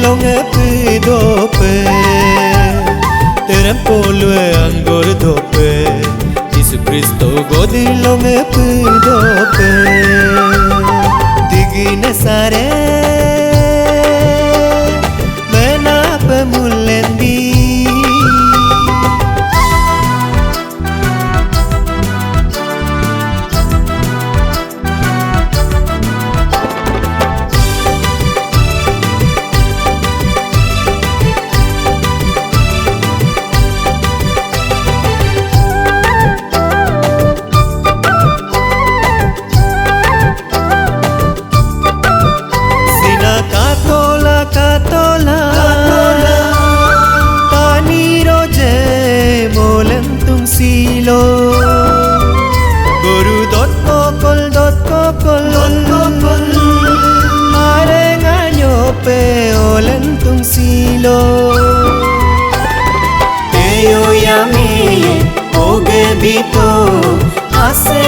longe dope terempolue angor dope Yesu Kristo godi longe dope digine sare mena pemulendi silo guru dot kokol are nganyo pe olentung silo eyo yami oge bito ase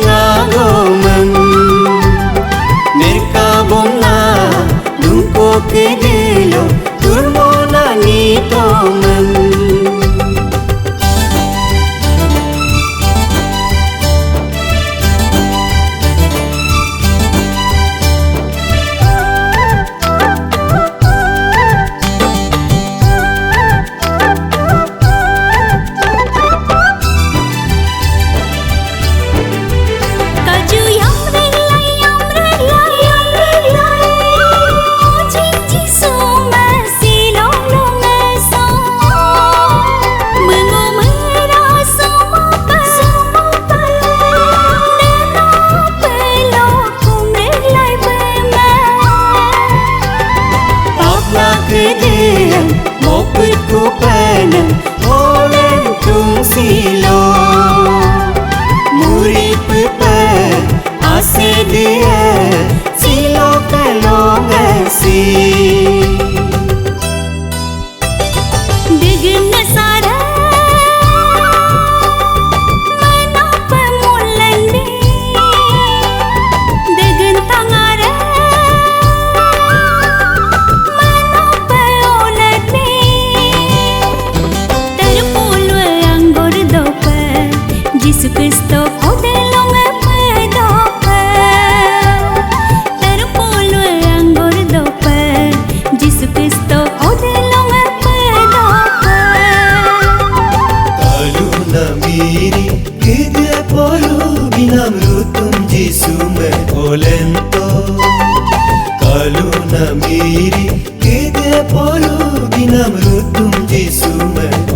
ngagomam merkabona lumpo ke dilo turmona nitomam silo murip pe ase dia silo kalong si digin sara mana pemulandi digin tangara mana peolati Yesu Kristo kode longe dope terpolue angor dope Yesu Kristo kode longe dope kaluna miri kide polu binam rutum Yesu me olento kaluna miri kide polu binam rutum Yesu me